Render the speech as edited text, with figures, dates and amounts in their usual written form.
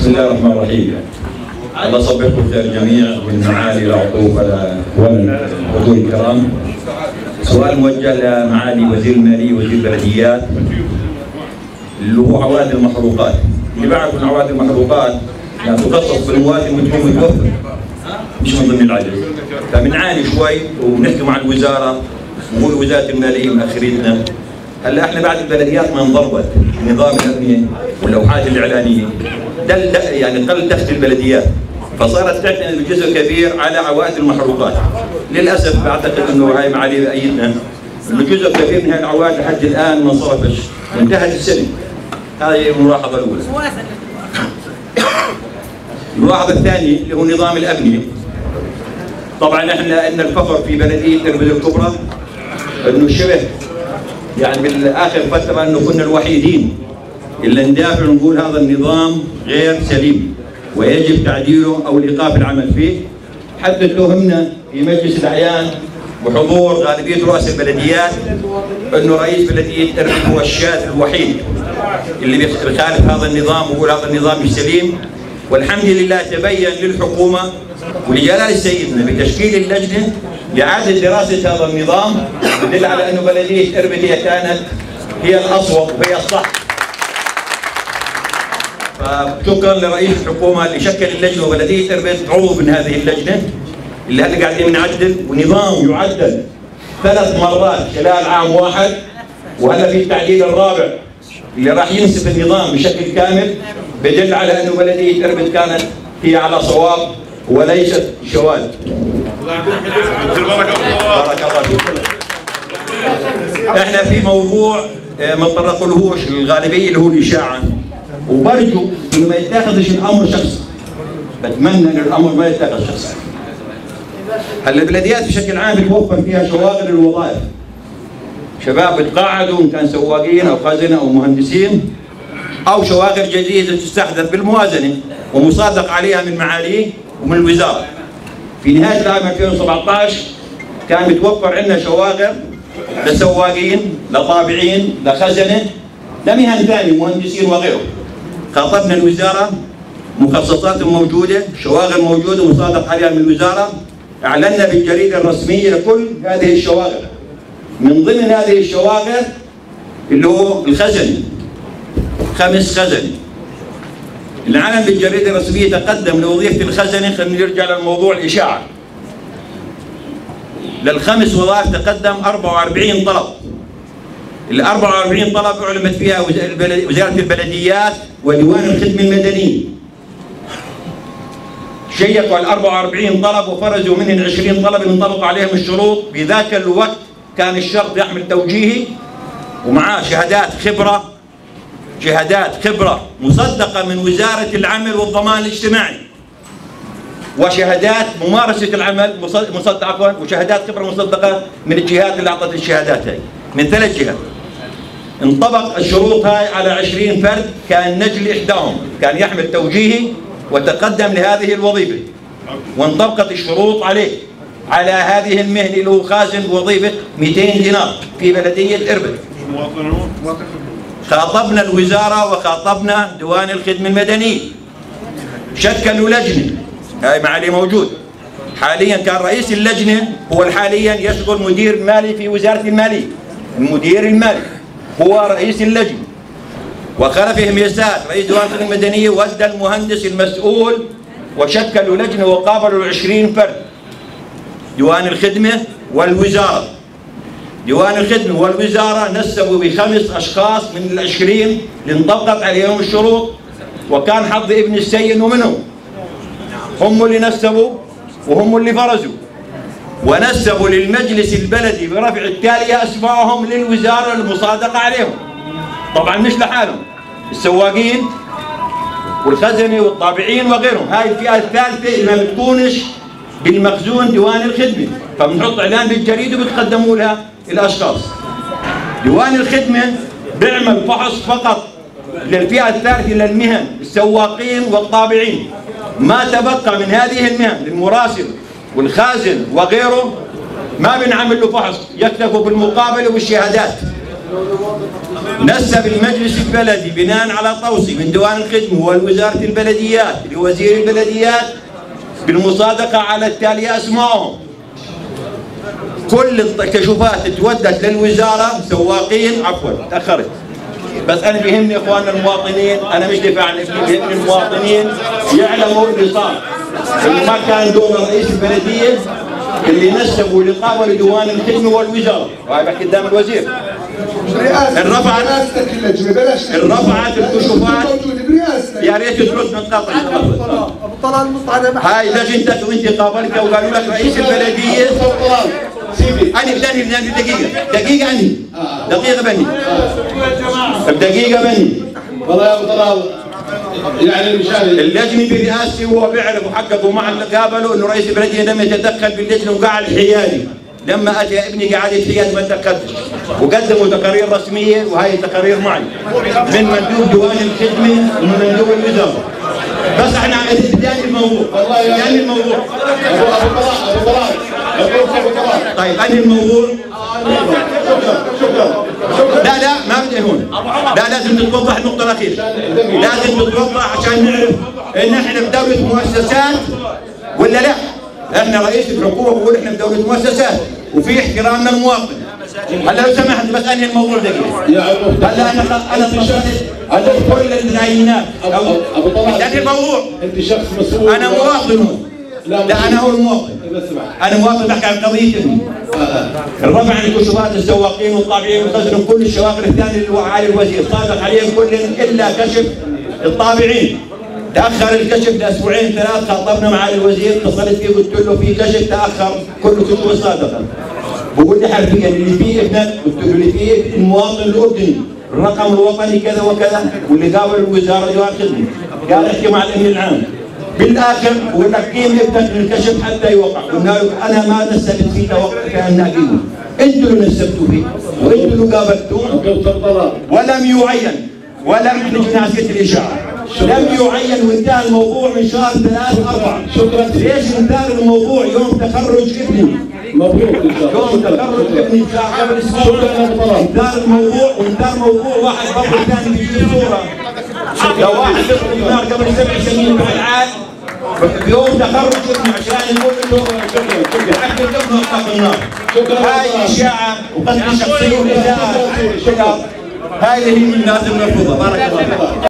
بسم الله الرحمن الرحيم. الله يصبحكم خير الجميع من معالي العطوف والحضور الكرام. سؤال موجه لمعالي وزير الماليه وزير البلديات اللي هو عوائد المحروقات. اللي بعرف ان عوائد المحروقات يعني تخصص بالموازنه وتكون متوفر مش من ضمن العجز. فبنعاني شوي وبنحكي مع الوزاره ونقول وزاره الماليه مأخرتنا. هلا احنا بعد البلديات ما انضربت نظام الابنيه واللوحات الاعلانيه يعني قل دخل البلديات، فصارت تعتمد بجزء كبير على عوائد المحروقات. للاسف بعتقد انه هاي معالي بايدنا انه جزء كبير من هاي العوائد لحد الان ما انصرفش وانتهت السنه. هذه الملاحظه الاولى. الملاحظه الثانيه اللي هو نظام الابنيه. طبعا احنا ان الفخر في بلديه اربد الكبرى انه شبه يعني بالاخر فتره انه كنا الوحيدين اللي ندافع ونقول هذا النظام غير سليم ويجب تعديله او ايقاف العمل فيه. حتى اتهمنا في مجلس الاعيان بحضور غالبيه رؤساء البلديات انه رئيس بلديه اربد هو الشاذ الوحيد اللي بيخالف هذا النظام ويقول هذا النظام مش سليم. والحمد لله تبين للحكومه ولجلال سيدنا بتشكيل اللجنه لإعادة دراسة هذا النظام، يدل على أنه بلدية اربد هي كانت هي الأصوب وهي الصح. فشكرا لرئيس الحكومة اللي شكل اللجنة وبلدية اربد عضو من هذه اللجنة اللي هلا قاعدين نعدل ونظام يعدل 3 مرات خلال عام واحد، وهلا في التعديل الرابع اللي راح ينسف النظام بشكل كامل، بدل على أنه بلدية اربد كانت هي على صواب وليست شواذ. بارك الله فيك. احنا في موضوع ما تطرقلهوش الغالبيه اللي هو الاشاعه، وبرجو انه ما يتاخذش الامر شخصي. بتمنى ان الامر ما يتاخذ شخصي. هلا البلديات بشكل عام بتوفر فيها شواغل الوظائف. شباب بتقاعدوا ان كان سواقين او خزنه او مهندسين، او شواغل جديده تستحدث بالموازنه ومصادق عليها من معاليه ومن الوزاره. في نهايه العام 2017 كان متوفر عندنا شواغل لسواقين، لطابعين، لخزنه، لمهن ثانيه، مهندسين وغيره. خاطبنا الوزاره، مخصصات موجوده، شواغل موجوده مصادق عليها من الوزاره، اعلنا بالجريده الرسميه لكل هذه الشواغل. من ضمن هذه الشواغل اللي هو الخزنه، 5 خزنه. العالم بالجريده الرسميه تقدم لوظيفه الخزنه. خلينا نرجع للموضوع الاشاعه. لل5 وظائف تقدم 44 طلب. ال 44 طلب اعلمت فيها وزاره البلديات وديوان الخدمه المدنيه. شيكوا ال 44 طلب وفرزوا منهم 20 طلب ينطبق عليهم الشروط. بذاك الوقت كان الشرط يحمل توجيهي ومعاه شهادات خبرة مصدقة من وزارة العمل والضمان الاجتماعي، وشهادات ممارسة العمل مصدقة، وشهادات خبرة مصدقة من الجهات اللي أعطت الشهادات هاي من 3 جهات. انطبق الشروط هاي على 20 فرد كان نجل إحداهم كان يحمل توجيهي وتقدم لهذه الوظيفة، وانطبقت الشروط عليه على هذه المهنة اللي هو خازن بوظيفة 200 دينار في بلدية اربد. خاطبنا الوزارة وخاطبنا ديوان الخدمة المدنية، شكلوا لجنة، هاي معالي موجود حاليا. كان رئيس اللجنة هو حاليا يشغل مدير مالي في وزارة المالية. المدير المالي هو رئيس اللجنة، وخلفه ميسات رئيس ديوان الخدمة المدنية، ودى المهندس المسؤول، وشكلوا لجنة وقابلوا 20 فرد. ديوان الخدمة والوزارة، ديوان الخدمة والوزارة نسبوا ب5 أشخاص من ال20 اللي انطبقت عليهم الشروط، وكان حظ ابن السيد ومنهم. هم اللي نسبوا وهم اللي فرزوا، ونسبوا للمجلس البلدي برفع التالية أسمائهم للوزارة المصادقة عليهم. طبعا مش لحالهم، السواقين والخزنة والطابعين وغيرهم. هاي الفئة الثالثة اللي ما بتكونش بالمخزون ديوان الخدمة، فبنحط إعلان بالجريدة وبتقدموا لها الأشخاص. ديوان الخدمة بيعمل فحص فقط للفئة الثالثة للمهن، السواقين والطابعين. ما تبقى من هذه المهن المراسل والخازن وغيره ما بنعمل له فحص، يكتفوا بالمقابلة والشهادات. نسب المجلس البلدي بناء على توصي من ديوان الخدمة والوزارة البلديات لوزير البلديات بالمصادقة على التالي أسمائهم. كل الكشوفات تودت للوزارة سواقين، عفوا تأخرت، بس أنا بيهمني إخواننا المواطنين، أنا مش دفاع عن ابني، بيهمني المواطنين يعلموا اللي صار، اللي ما كان دور رئيس البلدية اللي نسبوا الإقامة لديوان الخدمة والوزارة، وهي بحكي قدام الوزير. الرفعت الكشوفات، يا ريت ترد من قطع. هاي لجنتك وانت قابلتها وقالوا لك رئيس البلدية. أنا بداني دقيقة عني دقيقة بني بدقيقة بني. والله يا أبو طلال يعني اللجنة برئاستي هو بيعرف وحققوا مع اللي قابلوا انه رئيس البلدية لم يتدخل باللجنة وقع الحيادي. لما اتى ابني قعد الحياد ما تدخلتش، وقدموا تقارير رسمية وهي التقارير معي من مندوب ديوان الخدمة ومن مندوب الوزارة. بس احنا بداني الموضوع أبو طلال طيب انهي الموضوع؟ لا ما بدي هون، لا لازم تتوضح النقطة الأخيرة، لازم تتوضح عشان نعرف إن احنا بدولة مؤسسات ولا لا؟ احنا رئيس الحكومة بقول احنا بدولة مؤسسات وفي احترام للمواطن. هلا لو سمحت بس انهي الموضوع دقيقة. هلا انا هلا كل العينات ابو طلال انهي الموضوع؟ انت شخص مسؤول. انا مواطن. لا انا هو المواطن. انا مواطن بحكي عن قضية ابني. الرفع عن الكشوفات السواقين والطابعين والخزن وكل الشواغل الثانية اللي وعالي الوزير صادق عليهم كلهم الا كشف الطابعين. تاخر الكشف لاسبوعين ثلاث، خاطبنا معالي الوزير، اتصلت فيه قلت له في كشف تاخر كله كتب صادقه. بقول لي حرفيا اللي فيه ابنك، قلت له اللي فيه المواطن الاردني، الرقم الوطني كذا وكذا، واللي قابل الوزاره ديوان خدمه قال احكي مع الامين العام. بالاخر بقول لك قيم ابنك للكشف حتى يوقع، قلنا له انا ما نسبت فيه توقع كان قيمه، انتوا اللي نسبتوا فيه وانتوا اللي قابلتوه ولم يعين ولم ناسيه الاشاعه. لم يعين وانتهى الموضوع من شهر 3/4. شكرا. ليش انتهى الموضوع يوم تخرج ابني؟ مبروك يوم تخرج ابني قبل اسبوع انتهى الموضوع، وانتهى الموضوع واحد برضه ثاني بيجيب صوره. لو واحد يدخل النار قبل 7 سنين بالعاد يوم تخرج ابني عشان يقول له يحقق ابنه وقف النار. هاي اشاعه وقتل شخصيه واساءه. هاي اللي لازم نرفضها. بارك الله.